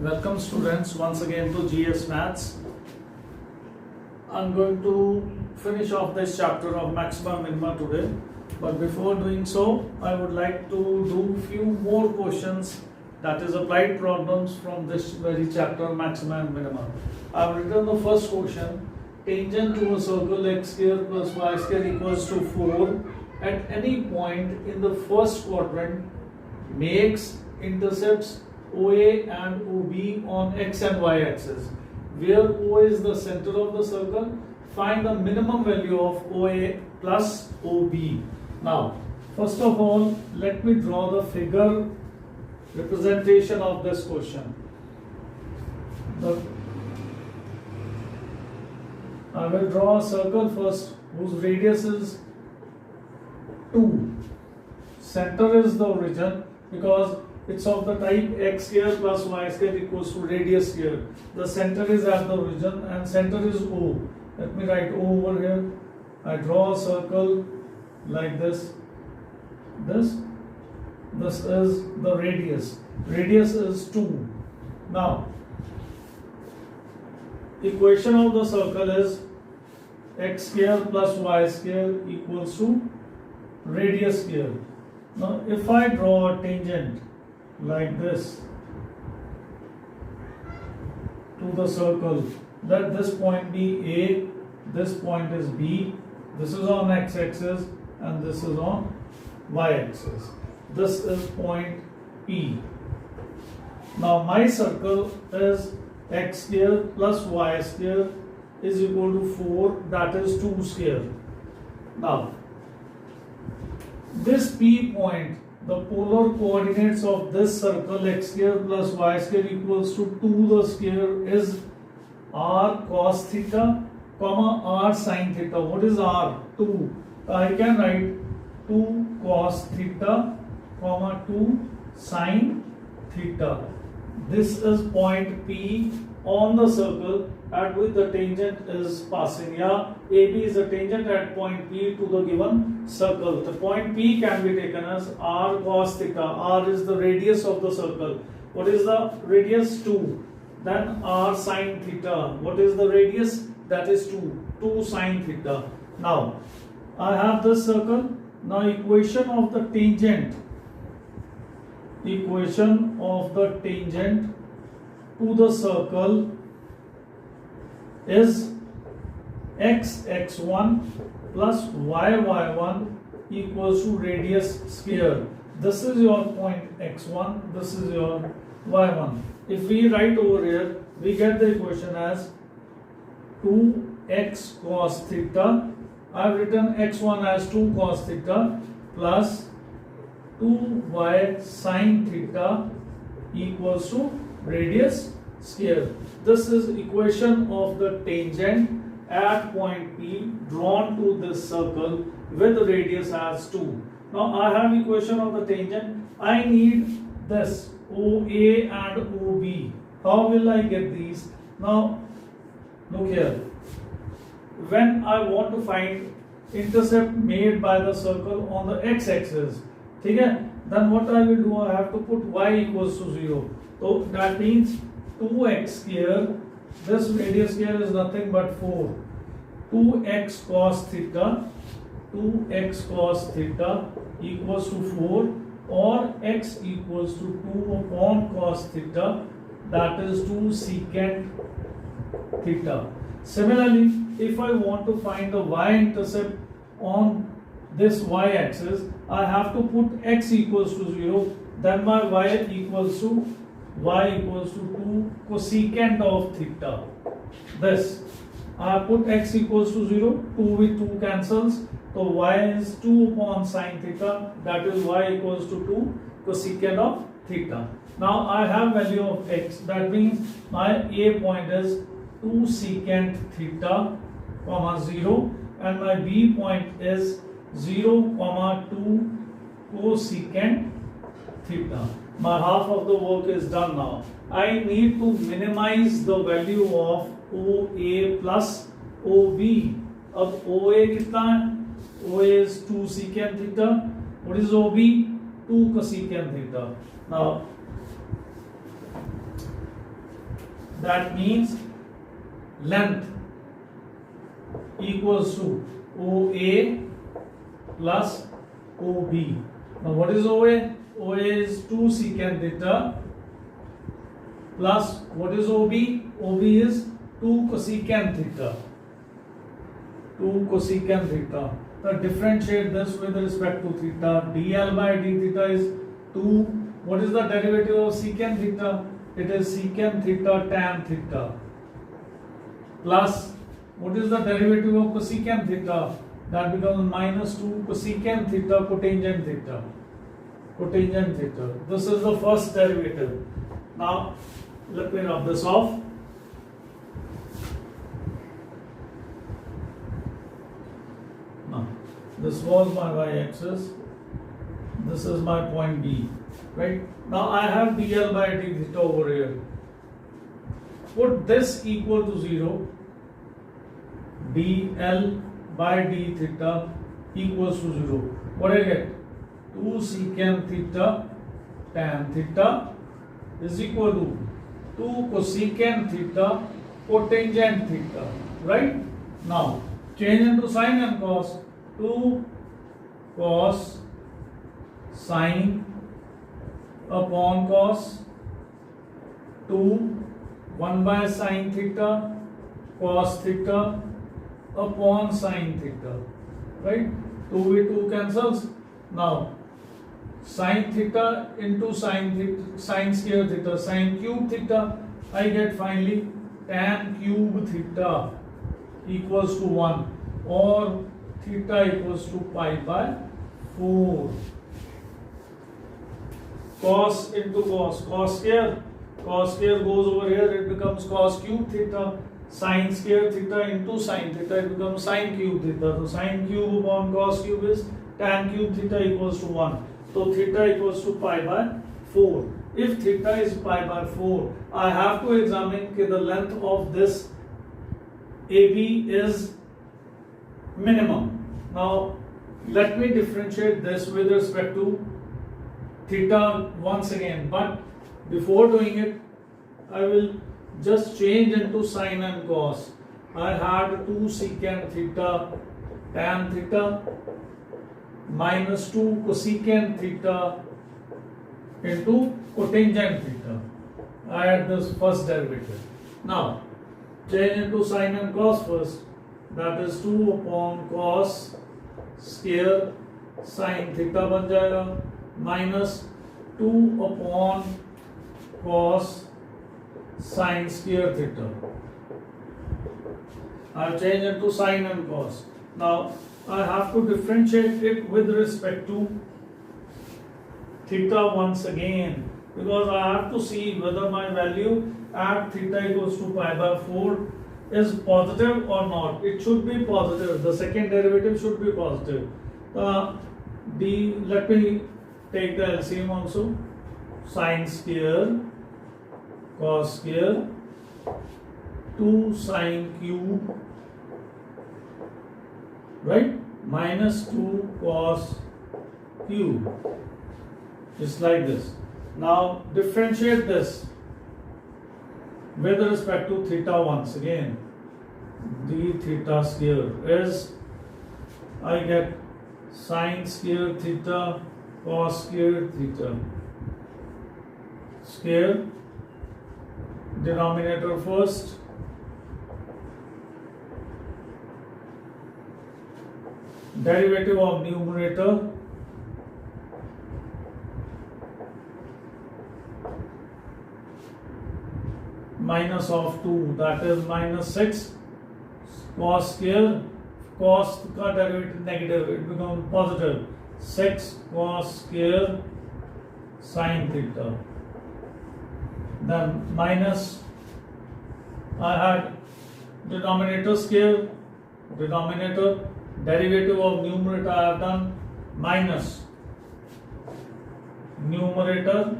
Welcome students once again to GS Maths. I'm going to finish off this chapter of maxima minima today, but before doing so I would like to do few more questions, that is applied problems from this very chapter maxima and minima. I've written the first question: tangent to a circle x square plus y square equals to 4 at any point in the first quadrant makes intercepts OA and OB on x and y axis. Where O is the center of the circle, find the minimum value of OA plus OB. Now, first of all, let me draw the figure representation of this question. I will draw a circle first whose radius is 2. Center is the origin because it's of the type x square plus y square equals to radius square. The center is at the origin and center is O. Let me write O over here. I draw a circle like this. This is the radius. Radius is 2. Now, equation of the circle is x square plus y square equals to radius square. Now, if I draw a tangent like this to the circle, let this point be A, this point is B, this is on x-axis and this is on y-axis. This is point P. Now my circle is x square plus y square is equal to 4, that is 2 square. Now this P point, the polar coordinates of this circle x square plus y square equals to 2 the square is r cos theta, comma r sin theta. What is r? 2. I can write 2 cos theta, comma 2 sin theta. This is point P on the circle at which the tangent is passing. Yeah, AB is a tangent at point P to the given circle. The point P can be taken as r cos theta. R is the radius of the circle. What is the radius? 2. Then r sin theta. What is the radius? That is 2. 2 sin theta. Now, I have this circle. Now, equation of the tangent. Equation of the tangent to the circle is x1 plus y1 equals to radius square. This is your point x1, this is your y1. If we write over here, we get the equation as 2x cos theta. I have written x1 as 2 cos theta plus 2y sin theta equals to radius square. This is equation of the tangent at point P drawn to this circle with radius as 2. Now I have equation of the tangent. I need this OA and OB. How will I get these? Now look here. When I want to find intercept made by the circle on the x-axis, then what I will do, I have to put y equals to 0. So that means 2x square, this radius square is nothing but 4. 2x cos theta, 2x cos theta equals to 4, or x equals to 2 upon cos theta, that is 2 secant theta. Similarly, if I want to find the y-intercept on this y-axis, I have to put x equals to 0, then my y equals to 2 cosecant of theta. This, I put x equals to 0, 2 with 2 cancels, so y is 2 upon sin theta, that is y equals to 2 cosecant of theta. Now I have value of x, that means my A point is 2 secant theta, comma 0, and my B point is 0, comma 2 cosecant theta. My half of the work is done now. I need to minimize the value of OA plus OB. अब OA कितना है? OA is 2 secant theta. What is OB? 2 cosecant theta. Now that means length equals to OA plus OB. Now what is OA? OA is 2 secant theta plus what is OB? OB is 2 cosecant theta. 2 cosecant theta. Now differentiate this with respect to theta. dl by d theta is 2. What is the derivative of secant theta? It is secant theta tan theta. Plus what is the derivative of cosecant theta? That becomes minus 2 cosecant theta cotangent theta. Cotangent theta. This is the first derivative. Now let me rub this off. Now this was my y-axis. This is my point B. Right? Now I have dl by d theta over here. Put this equal to 0. dl by d theta equals to 0. What I get? 2 secant theta tan theta is equal to 2 cosecant theta cotangent theta. Right? Now change into sine and cos. 2 cos sine upon cos 2 1 by sine theta cos theta upon sine theta. Right? 2 with 2 cancels. Now sine theta into sine square theta, sine cube theta, I get finally tan cube theta equals to 1 or theta equals to pi by 4. Cos into cos, cos square goes over here, it becomes cos cube theta. Sine square theta into sine theta, it becomes sine cube theta. So sine cube upon cos cube is tan cube theta equals to 1. So theta equals to pi by 4. If theta is pi by 4, I have to examine the length of this AB is minimum. Now let me differentiate this with respect to theta once again, but before doing it I will just change into sine and cos. I had 2 secant theta tan theta minus 2 cosecant theta into cotangent theta. I had this first derivative. Now change into sine and cos first. That is 2 upon cos square sine theta बन जाएगा minus 2 upon cos sine square theta. I have changed into sine and cos. Now I have to differentiate it with respect to theta once again, because I have to see whether my value at theta equals to pi by 4 is positive or not. It should be positive. The second derivative should be positive. Let me take the LCM also. Sine square cos square 2 sine cube, right, minus 2 cos cube. Just like this. Now differentiate this with respect to theta once again. D theta square is, I get sine square theta cos square theta square, denominator first, derivative of numerator minus of 2, that is minus 6 cos square, cos का derivative negative, it becomes positive, 6 cos square sin theta. Then minus, I had denominator square, denominator, derivative of numerator I have done, minus numerator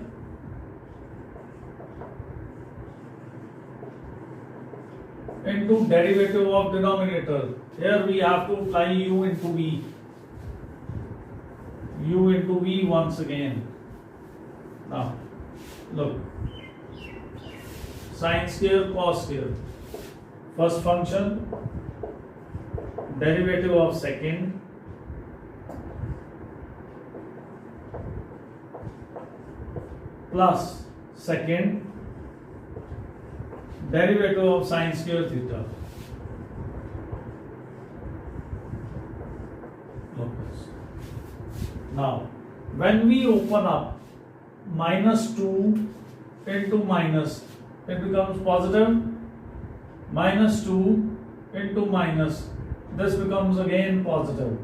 into derivative of denominator. Here we have to apply u into v. U into v once again. Now, look. Sine square, cos square. First function, derivative of second, plus second derivative of sine square theta. Now, when we open up minus 2 into minus, it becomes positive. Minus 2 into minus, this becomes again positive.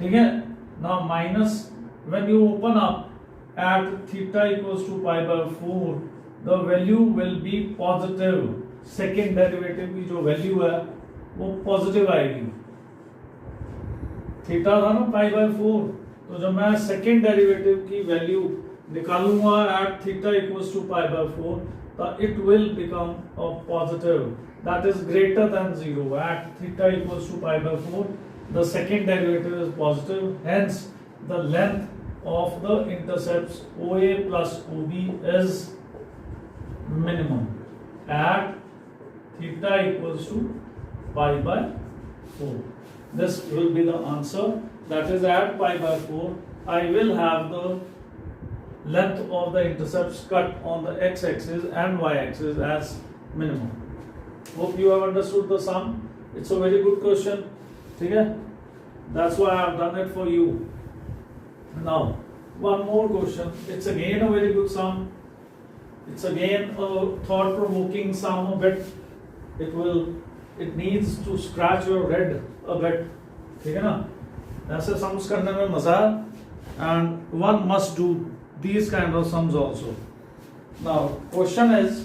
Okay? Now minus, when you open up at theta equals to pi by 4, the value will be positive. Second derivative की जो value है वो positive आएगी. Theta था ना पाई by 4, तो जब मैं सेकेंड डेरिवेटिव की वैल्यू निकालूंगा at theta equals to pi by 4, तो it will become a positive that is greater than 0 at theta equals to pi by 4. The second derivative is positive, hence the length of the intercepts OA plus OB is minimum at theta equals to pi by 4. This will be the answer. That is at pi by 4, I will have the length of the intercepts cut on the x-axis and y-axis as minimum. Hope you have understood the sum. It's a very good question. Okay? That's why I have done it for you. Now, one more question. It's again a very good sum. It's again a thought-provoking sum a bit. It needs to scratch your head a bit. ठीक है ना? ऐसे sums करने में मजा है, and one must do these kind of sums also. Now, question is,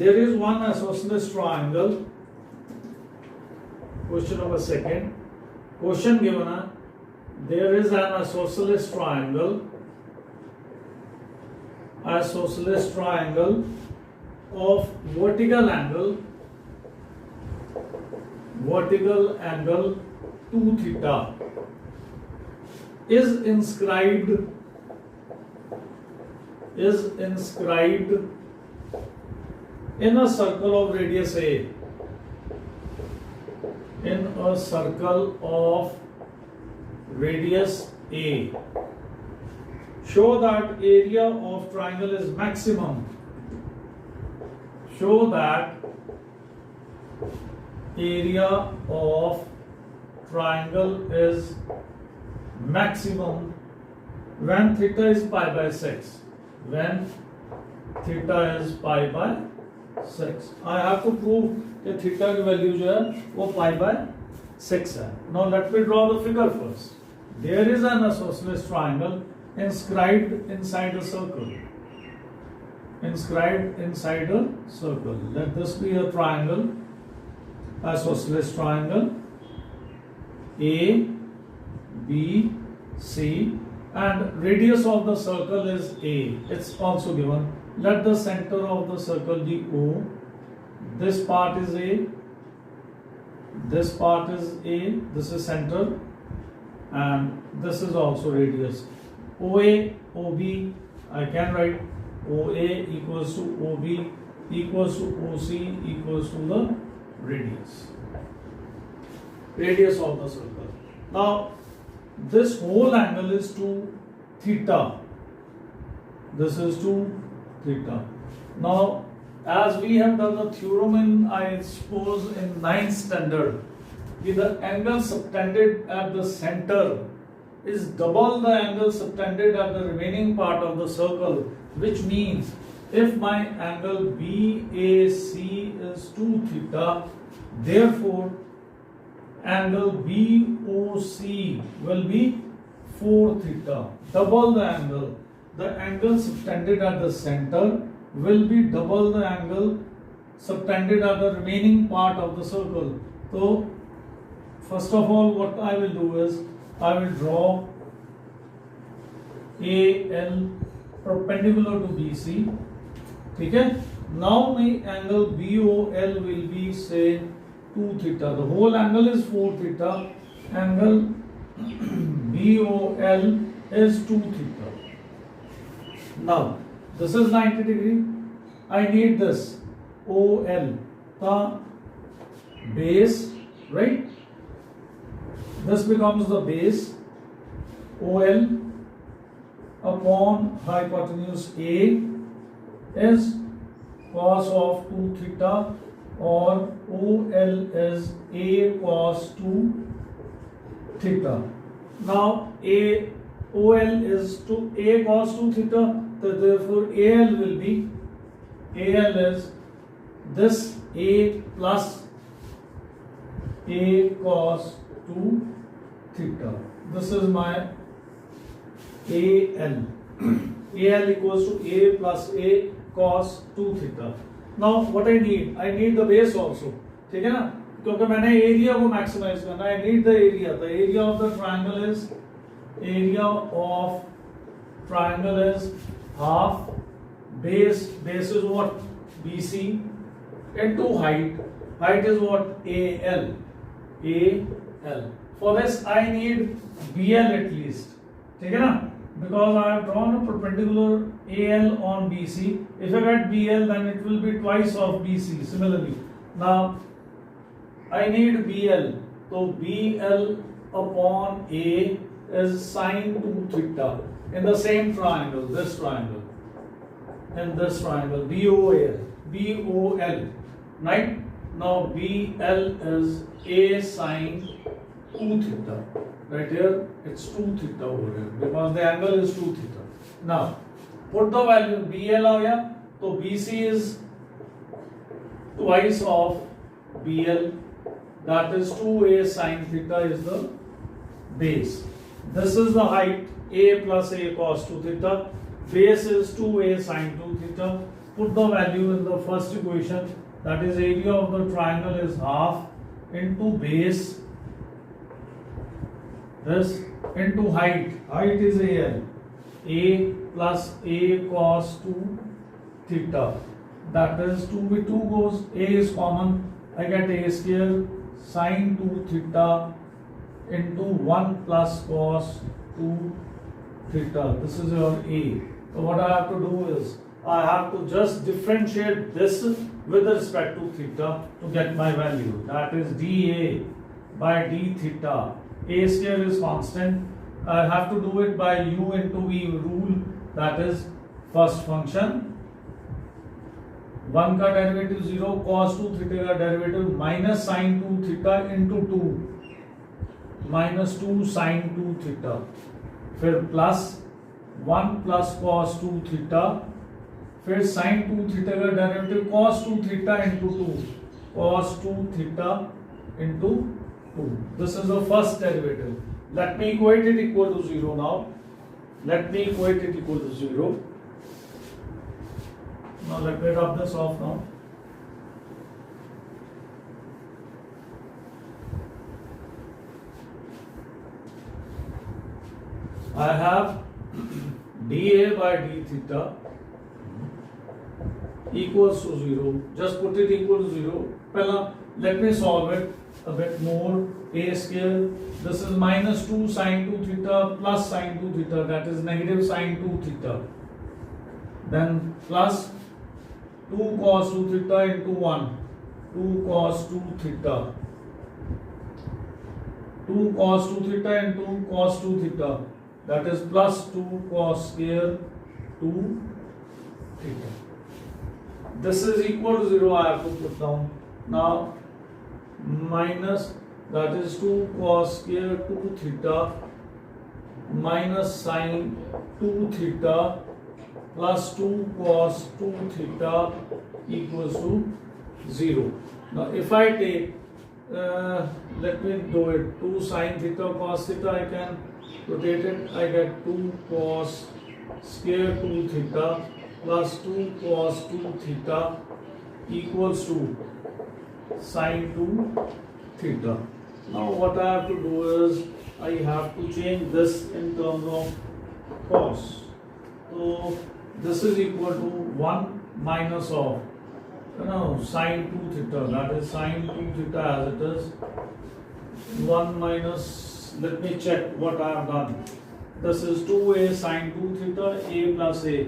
there is one isosceles triangle. Question number second. Question given है, there is an isosceles triangle. Isosceles triangle of vertical angle 2 theta is inscribed in a circle of radius A. In a circle of radius A. Show that area of triangle is maximum. Show that area of triangle is maximum when theta is pi by 6. When theta is pi by 6. I have to prove that theta की value जो है वो pi by 6 है. Now let me draw the figure first. There is an isosceles triangle inscribed inside a circle. Inscribed inside a circle. Let this be a triangle. Isosceles triangle A, B, C, and radius of the circle is A. It's also given. Let the center of the circle be O. This part is A. This part is A. This is center, and this is also radius. OA, OB. I can write OA equals to OB equals to OC equals to the radius of the circle. Now this whole angle is 2 theta. This is 2 theta. Now as we have done the theorem in, I suppose, in 9th standard, the angle subtended at the center is double the angle subtended at the remaining part of the circle, which means if my angle BAC is 2 theta, therefore angle BOC will be 4 theta. Double the angle. The angle subtended at the center will be double the angle subtended at the remaining part of the circle. So first of all, what I will do is I will draw AL perpendicular to BC. ठीक है? Now my angle BOL will be, say, 2 theta. The whole angle is 4 theta. Angle BOL is 2 theta. Now this is 90 degree. I need this OL, the base, right? This becomes the base OL upon hypotenuse A is cos of 2 theta, or OL is A cos 2 theta. Now OL is A cos 2 theta, so therefore AL will be, AL is this A plus A cos 2 theta. This is my AL. AL equals to A plus A cos 2 theta. Now what I need the base also. ठीक है ना, क्योंकि मैंने area को maximise करना है. I need the area. The area of the triangle is half base is what? BC into height. Height is what? AL. For this I need BL at least. ठीक है ना, because I have drawn a perpendicular AL on BC. If I get BL, then it will be twice of BC. Similarly, now I need BL. So BL upon A is sin 2 theta in the same triangle, this triangle, and this triangle BOL, right? Now BL is A sin 2 theta. Right here, it's 2 theta over here because the angle is 2 theta. Now, put the value BL out here. So BC is twice of BL. That is 2A sin theta is the base. This is the height, A plus A cos 2 theta. Base is 2A sin 2 theta. Put the value in the first equation. That is, area of the triangle is half into base, this, into height. Height is AL. A plus A cos 2 theta. That is 2 with 2 goes, A is common. I get A square sin 2 theta into 1 plus cos 2 theta. This is your A. So what I have to do is, I have to just differentiate this with respect to theta to get my value. That is dA by d theta. A square is constant. I have to do it by U into V rule. That is first function. 1 का derivative 0, cos 2 theta का derivative minus sin 2 theta into 2, minus 2 sin 2 theta, फिर plus 1 plus cos 2 theta, फिर sin 2 theta का derivative cos 2 theta into 2, cos 2 theta into 2. This is the first derivative. Let me equate it equal to 0 now. Let me equate it equal to 0. Now let me rub this off now. I have dA by d theta equals to 0. Just put it equal to 0. Pehla, let me solve it a bit more. A square, this is minus 2 sin 2 theta plus sin 2 theta, that is negative sin 2 theta. Then plus 2 cos 2 theta into 1, 2 cos 2 theta, 2 cos 2 theta into cos 2 theta, that is plus 2 cos square 2 theta. This is equal to 0, I have to put down. Now minus, that is 2 cos square 2 theta minus sin 2 theta plus 2 cos 2 theta equals to 0. Now if I take, let me do it, 2 sin theta cos theta, I can rotate it, I get 2 cos square 2 theta plus 2 cos 2 theta equals to sin 2 theta. Now what I have to do is, I have to change this in terms of cos. So this is equal to 1 minus of sin 2 theta, that is sin 2 theta as it is. 1 minus, let me check what I have done. This is 2A sin 2 theta, A plus A.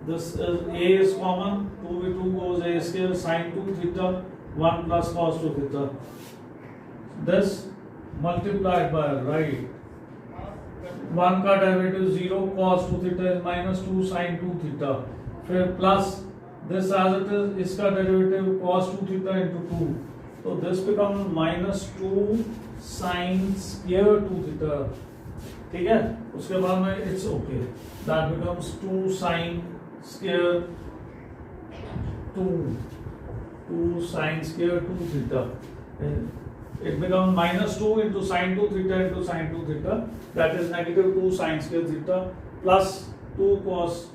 this is a is common, 2 with 2 goes a square sin 2 theta 1 plus cos 2 theta. This multiplied by right 1 का derivative 0 cos 2 theta is minus 2 sin 2 theta, फिर plus this as it is, इसका derivative cos 2 theta into 2, so this becomes minus 2 sin square 2 theta. ठीक है, उसके बाद में it's okay, that becomes 2 sin square 2 sin square 2 theta. It becomes minus 2 into sin 2 theta into sin 2 theta, that is negative 2 sin square theta plus 2 cos,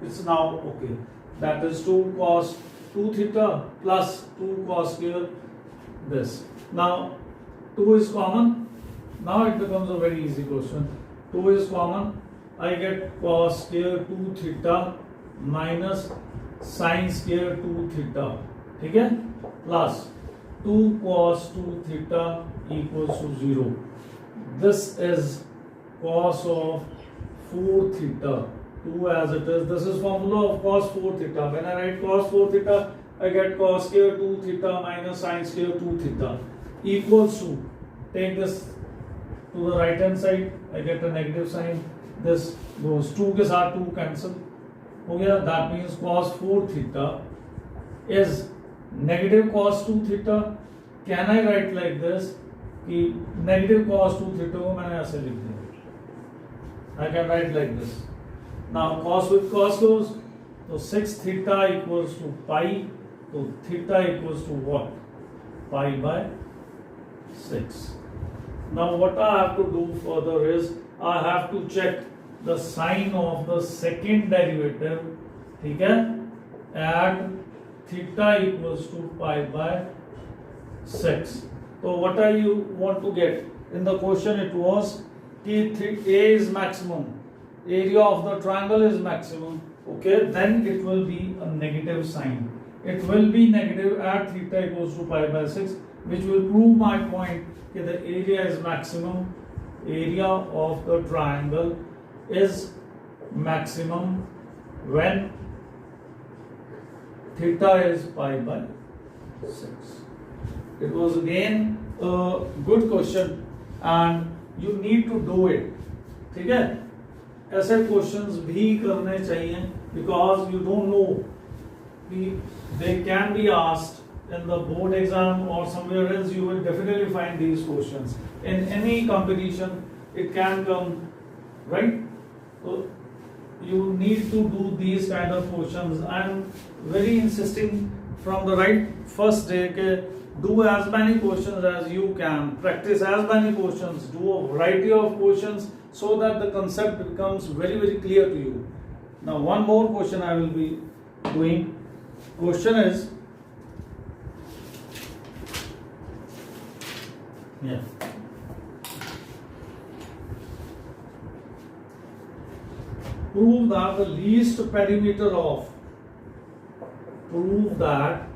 it's now okay, that is 2 cos 2 theta plus 2 cos square this. Now 2 is common, now it becomes a very easy question. 2 is common, I get cos square 2 theta minus sin square 2 theta, ठीक है, plus 2 cos 2 theta equals to 0. This is cos of 4 theta, 2 as it is. This is formula of cos 4 theta. When I write cos 4 theta, I get cos square 2 theta minus sin square 2 theta equals to, take this to the right hand side, I get a negative sign, this goes 2 के साथ 2 cancel हो गया, that means cos 4 theta is negative cos 2 theta. Can I write like this कि negative cos 2 theta को मैंने ऐसे लिख दिया, I can write like this. Now cos with cos goes, so 6 theta equals to pi, so theta equals to what? Pi by 6. Now what I have to do further is I have to check the sign of the second derivative, ठीक है, at theta equals to pi by 6. So what are you want to get? In the question it was कि A is maximum, area of the triangle is maximum, okay, then it will be a negative sign. It will be negative at theta equals to pi by 6, which will prove my point that the area is maximum, area of the triangle is maximum when theta is pi by 6. It was again a good question and you need to do it. ठीक है, ऐसे questions भी करने चाहिए because you don't know, they can be asked in the board exam or somewhere else. You will definitely find these questions in any competition, it can come, right? So you need to do these kind of questions. I am very insisting from the right first day ke do as many questions as you can, practice as many questions, do a variety of questions so that the concept becomes very very clear to you. Now one more question I will be doing. Question is, yeah, prove that the least perimeter of, prove that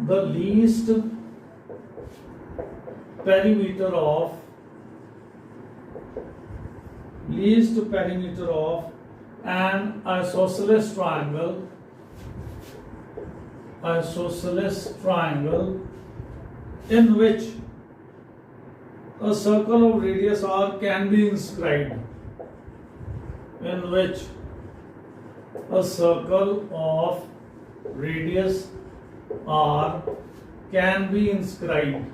the least perimeter of, least perimeter of an isosceles triangle, isosceles triangle in which a circle of radius r can be inscribed, in which a circle of radius r can be inscribed,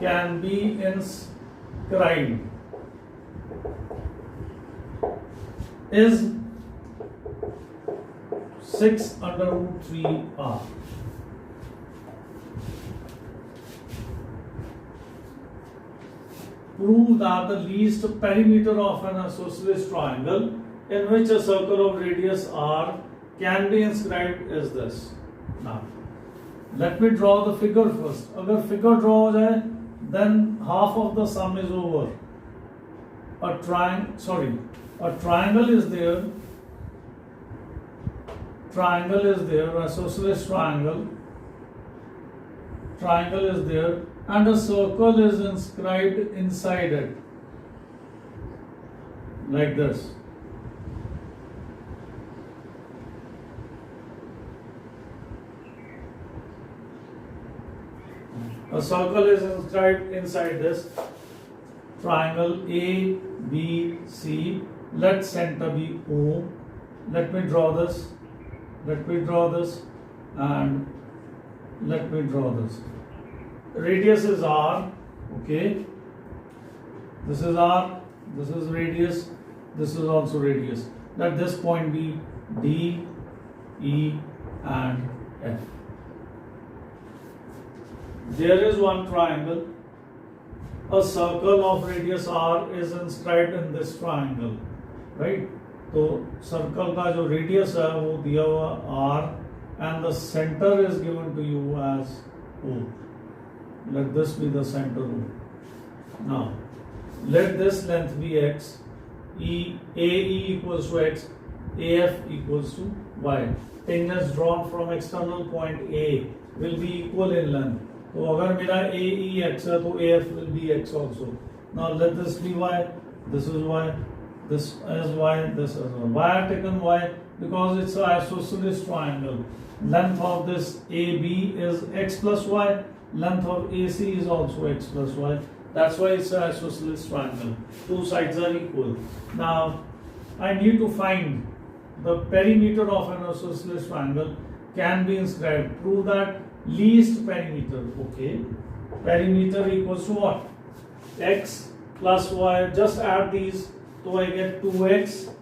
can be inscribed, is 6 under root 3 r. Prove that the least perimeter of an isosceles triangle in which a circle of radius r can be inscribed is this. Now, let me draw the figure first. अगर figure draw हो जाए, then half of the sum is over. A triangle is there. Triangle is there. Isosceles triangle. Triangle is there, and a circle is inscribed inside it, like this. A circle is inscribed inside this triangle A, B, C. Let center be O. Let me draw this. Let me draw this. And let me draw this. Radius is R. Okay. This is R. This is radius. This is also radius. Let this point be D, E, and F. There is one triangle. A circle of radius R is inscribed in this triangle, right? तो circle का जो radius है वो दिया हुआ R and the center is given to you as O. Let this be the center O. Now, let this length be X. AE equals to X. AF equals to Y. Tangents drawn from external point A will be equal in length. तो अगर मेरा AE X है तो AF will be X also. Now let this be Y. This is Y. This is Y. This is Y. Why I taken Y? Because it's an isosceles triangle. Length of this AB is X plus Y. Length of AC is also X plus Y. That's why it's an isosceles triangle. Two sides are equal. Now I need to find the perimeter of an isosceles triangle. Can be inscribed. Prove that least perimeter. Okay. Perimeter equals to what? X plus Y. Just add these. So I get 2x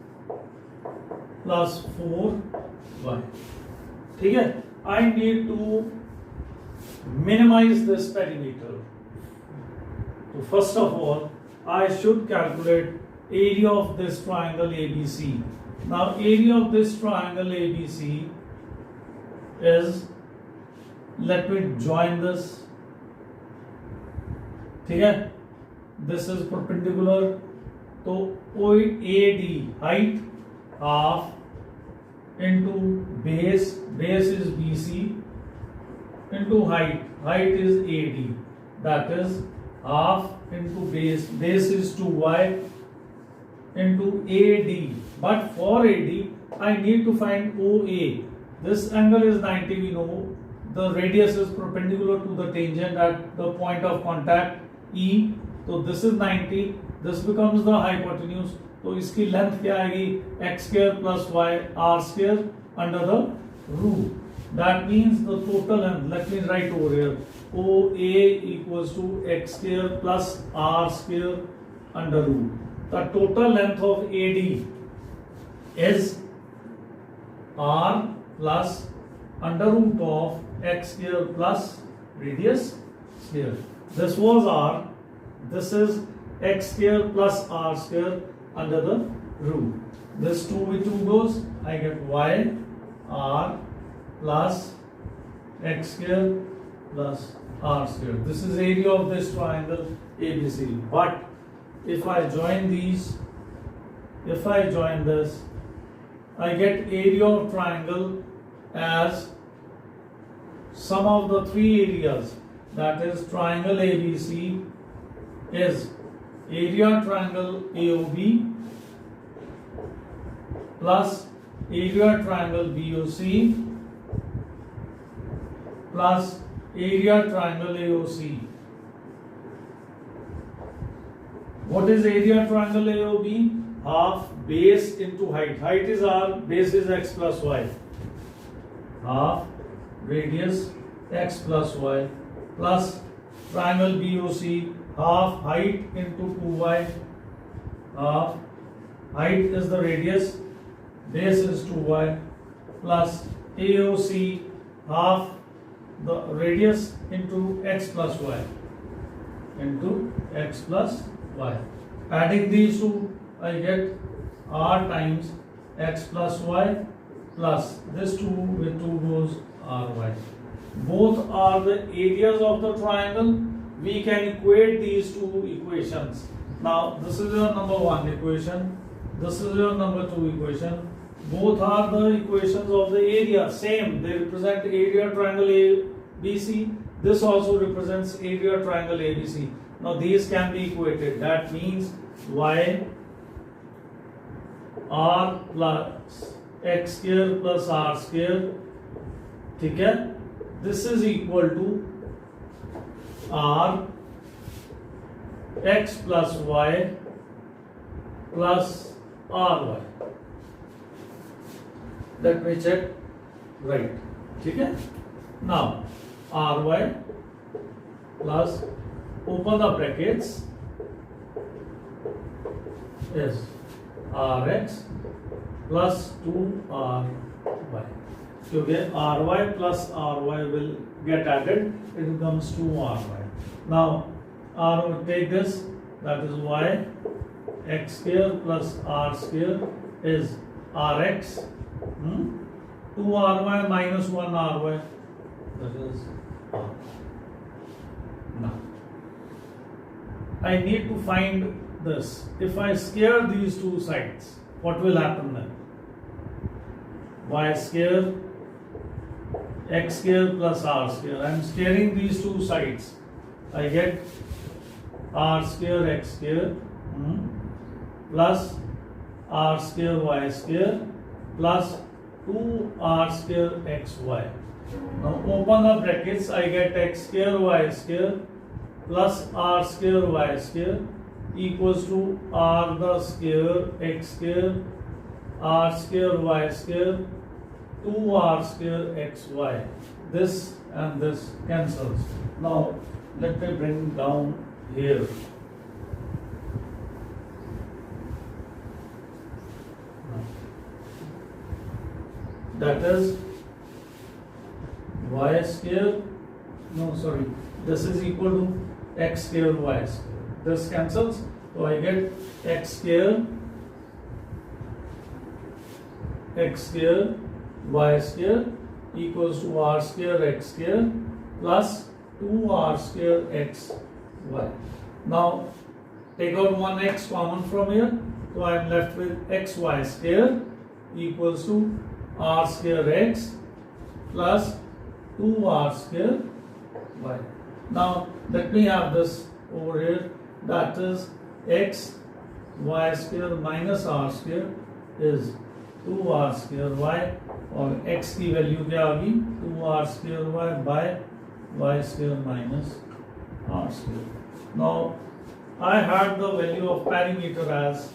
plus 4y. ठीक है? I need to minimize this perimeter. So first of all, I should calculate area of this triangle ABC. Now area of this triangle ABC is, let me join this. ठीक है? This is perpendicular. तो OAD height half into base is BC into height is AD, that is half into base is 2y into AD. But for AD I need to find OA. This angle is 90, we know. The radius is perpendicular to the tangent at the point of contact E. So this is 90. This becomes the hypotenuse. तो इसकी length क्या आएगी? X square plus Y R square under the root. That means the total length. Let me write over here. OA equals to X square plus R square under root. The total length of AD is R plus under root of X square plus radius square. This was R. This is X square plus R square under the root. This 2 with 2 goes. I get Y R plus X square plus R square. This is area of this triangle ABC. But if I join these, if I join this, I get area of triangle as sum of the three areas. That is triangle ABC is area triangle AOB plus area triangle BOC plus area triangle AOC. What is area triangle AOB? Half base into height. Height is R, base is X plus Y. Half radius X plus Y plus triangle BOC, half height into 2y. Half height is the radius, base is 2y plus AOC, half the radius into X plus Y into X plus Y. Adding these two, I get R times X plus Y plus this 2 with 2 goes RY. Both are the areas of the triangle. We can equate these two equations. Now this is your number 1 equation. This is your number 2 equation. Both are the equations of the area. Same. They represent area triangle ABC. This also represents area triangle ABC. Now these can be equated. That means Y R plus X square plus R square. ठीक है? This is equal to r x plus y plus ry. Let me check. Right. ठीक है. Now ry plus, open the brackets, is rx plus 2ry. क्योंकि ry plus ry will get added, it becomes 2ry. Now take this, that is y x square plus r square is rx, 2ry minus 1ry, that is r. Now I need to find this. If I square these two sides, what will happen then? Y square x square plus r square. I am squaring these two sides. I get r square x square plus r square y square plus 2r square xy. Now open the brackets. I get x square y square plus r square y square equals to r the square x square r square y square 2r square xy. This and this cancels. Now let me bring down here. That is y square, no sorry, this is equal to x square y square. This cancels, so I get x square y square equals to r square x square plus 2r square xy. Now take out one x common from here, so I am left with xy square equals to r square x plus 2r square y. Now let me have this over here, that is x y square minus r square is 2r square y, और x की value क्या होगी 2r square y by y square minus r square. Now I had the value of perimeter as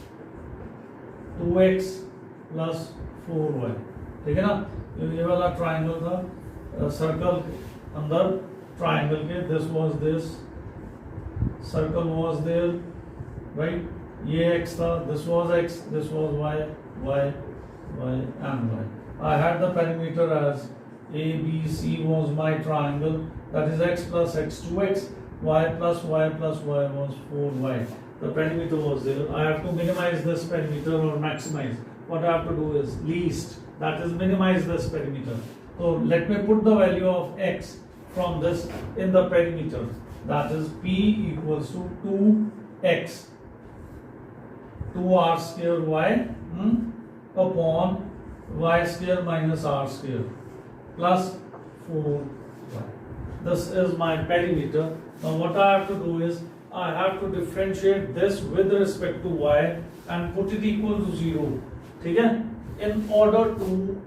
2x plus 4y. ठीक है ना, ये वाला triangle था, सर्कल अंदर ट्राइंगल के, this was this, circle was there, right? ये x था, this was x, this was y, y, y and y. I had the perimeter as a, b, c was my triangle, that is x plus x, 2x, y plus y plus y was 4y. The perimeter was there. I have to minimize this perimeter or maximize. What I have to do is least, that is minimize this perimeter. So let me put the value of x from this in the perimeter. That is p equals to 2x, 2r square y upon y square minus r square plus 4y. This is my perimeter. Now what I have to do is I have to differentiate this with respect to y and put it equal to 0. ठीक है? In order to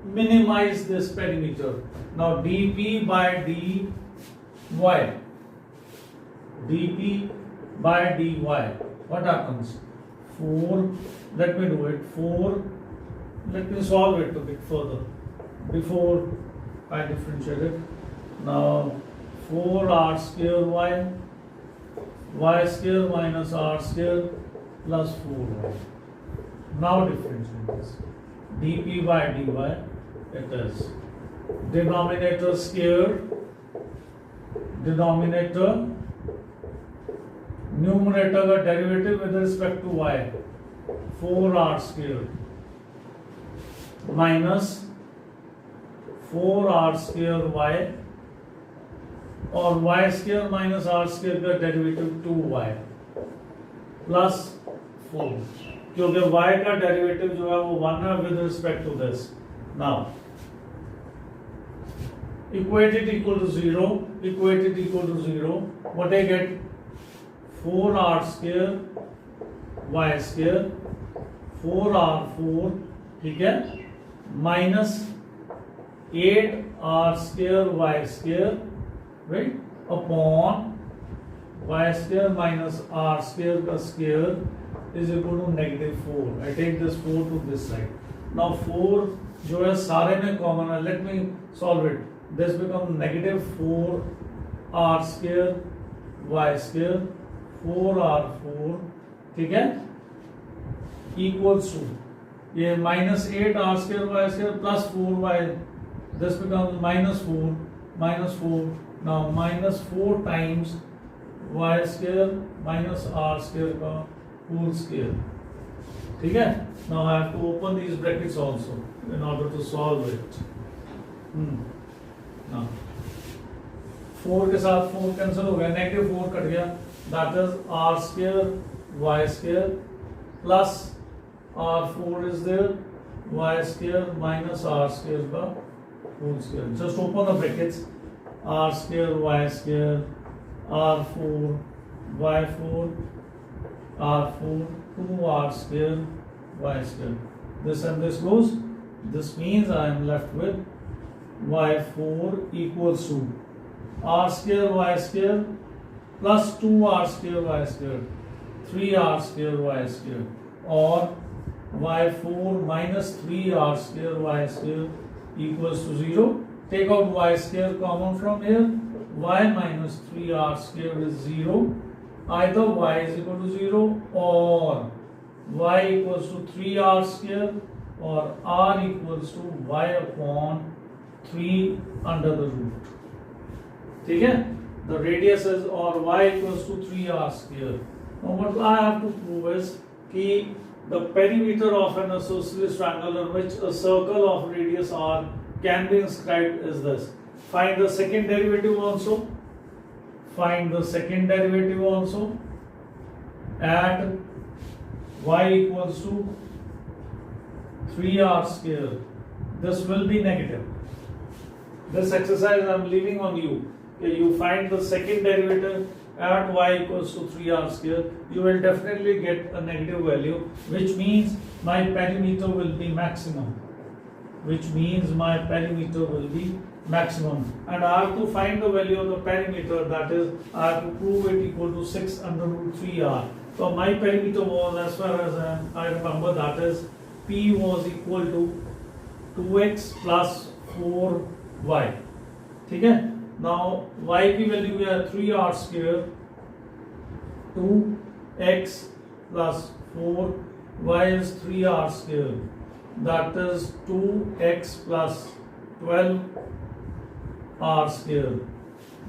minimize this perimeter. Now dp by dy, dp by dy, what happens? 4, let me do it, 4, let me solve it a bit further before I differentiate it. Now 4r square y square minus r square plus 4y. Now differentiate this. dp by dy, it is denominator square, denominator, numerator का derivative with respect to y, 4r square minus 4r square y, और y square minus r square का derivative 2y plus 4, क्योंकि y का derivative जो है वो 1 है with respect to this. Now equate it equal to 0, equate it equal to 0. What I get? 4r square y square 4r4, ठीक है, minus 8r square y square, right, upon y square minus r square का square is equal to -4. I take this 4 to this side. Now 4 जो है सारे में common है. Let me solve it. This becomes -4 r square y square 4r4, ठीक है, equals to ये -8 r square y square plus 4y. This becomes -4. Now -4 times y square minus r square का whole square, ठीक है. Now I have to open these brackets also in order to solve it. Now 4 के साथ 4 cancel हो गया, -4 cut गया. That is r square y square plus r4 is there, y square minus r square का whole square. Just open the brackets. R square y square r4 y4 r4 2r square y square. This and this goes. This means I am left with y4 equals to r square y square plus 2r square y square 3r square y square, or y4 minus 3r square y square equals to 0. Take out y square common from here. Y minus 3r square is 0. Either y is equal to 0 or y equals to 3r square or r equals to y upon 3 under the root. ठीक है? The radius is or y equals to 3r square. Now what I have to prove is कि the perimeter of an isosceles triangle in which a circle of radius r can be inscribed is this. Find the second derivative also. Find the second derivative also at y equals to 3r square. This will be negative. This exercise I am leaving on you. You find the second derivative at y equals to 3r square. You will definitely get a negative value, which means my perimeter will be maximum. And I have to find the value of the perimeter, that is I have to prove it equal to 6 under root 3r. So my perimeter was, as far as I remember, that is P was equal to 2x plus 4y. ठीक है. Now y की value है 3r square 2x plus 4, y is 3r square, that is 2x plus 12r square.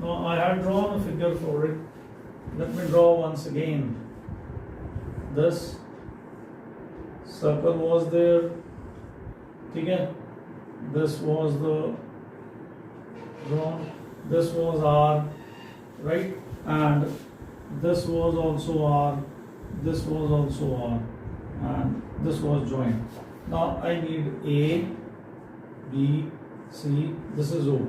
Now I had drawn a figure for it. Let me draw once again. This circle was there, ठीक है. This was the drawn. This was r, right? And this was also r. This was also r, and this was joined. Now I need A, B, C. This is O,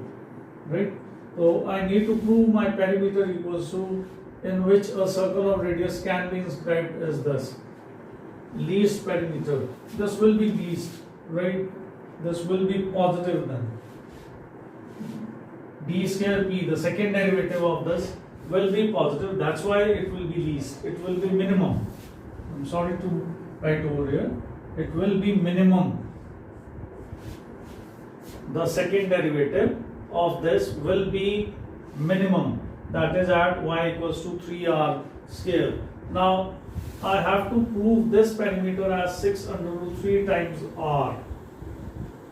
right? So I need to prove my perimeter equals to, in which a circle of radius can be inscribed as this. Least perimeter. This will be least, right? This will be positive then. D square P, the second derivative of this, will be positive. That's why it will be least. It will be minimum. I'm sorry to write over here. It will be minimum. The second derivative of this will be minimum. That is at y equals to 3r square. Now I have to prove this perimeter as 6 under root 3 times r.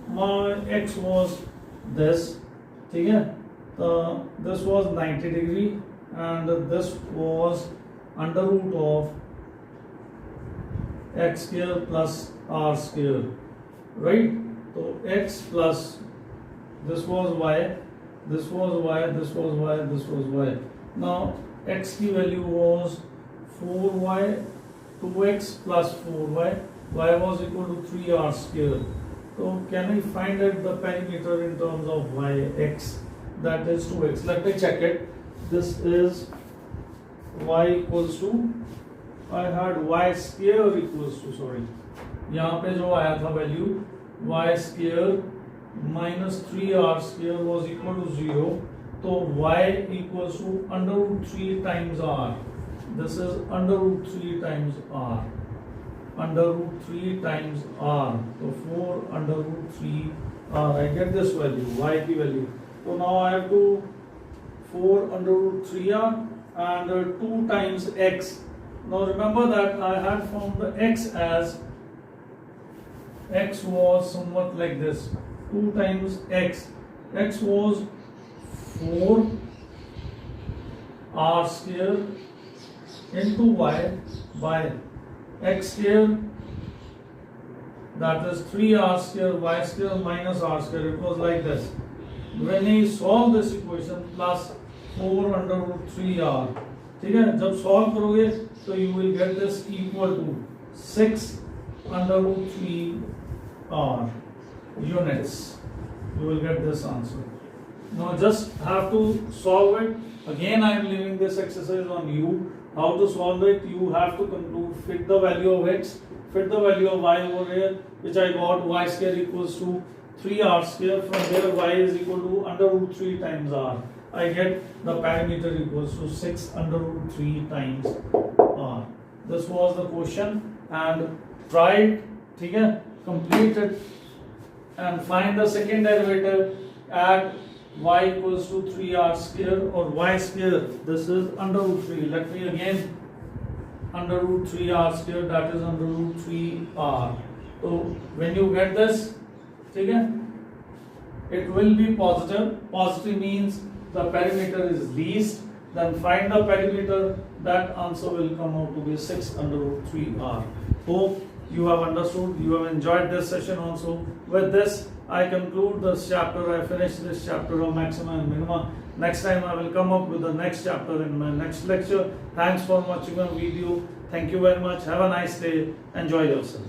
My x was this, ठीक है. This was 90 degree and this was under root of x square plus r square, right? So x plus this was y, this was y, this was y, this was y. Now x की value was 4y, 2x plus 4y, y was equal to 3r square. So can we find out the perimeter in terms of y, x? That is 2x. Let me check it. This is y equals to, I had y square equals to, sorry, यहाँ पे जो आया था value y square minus 3r square was equal to 0. तो y equals to under root 3 times r. This is under root 3 times r. Under root 3 times r. So 4 under root 3 r. I get this value, y की value. So now I have to 4 under root 3 r and 2 times x. Now remember that I had found the x as x was somewhat like this. 2 times x. X was 4 r square into y by x square, that is 3r square y square minus r square. It was like this. When you solve this equation, plus 4 under root 3r, ठीक है, जब solve करोगे तो you will get this equal to 6 under root 3r units. You will get this answer. Now just have to solve it. Again I am leaving this exercise on you. How to solve it? You have to conclude, fit the value of x, fit the value of y over here, which I got y square equals to 3r square. From there y is equal to under root 3 times r. I get the parameter equals to 6 under root 3 times r. This was the question, and try it, ठीक है, complete it and find the second derivative at y equals to 3r square or y square. This is under root 3. Let me again, under root 3r square, that is under root 3r. So when you get this, ठीक है, it will be positive. Positive means the perimeter is least. Then find the perimeter. That answer will come out to be 6 under root 3r. Hope you have understood. You have enjoyed this session also. With this, I conclude this chapter. I finish this chapter of maxima and minima. Next time I will come up with the next chapter in my next lecture. Thanks for watching my video. Thank you very much. Have a nice day. Enjoy yourself.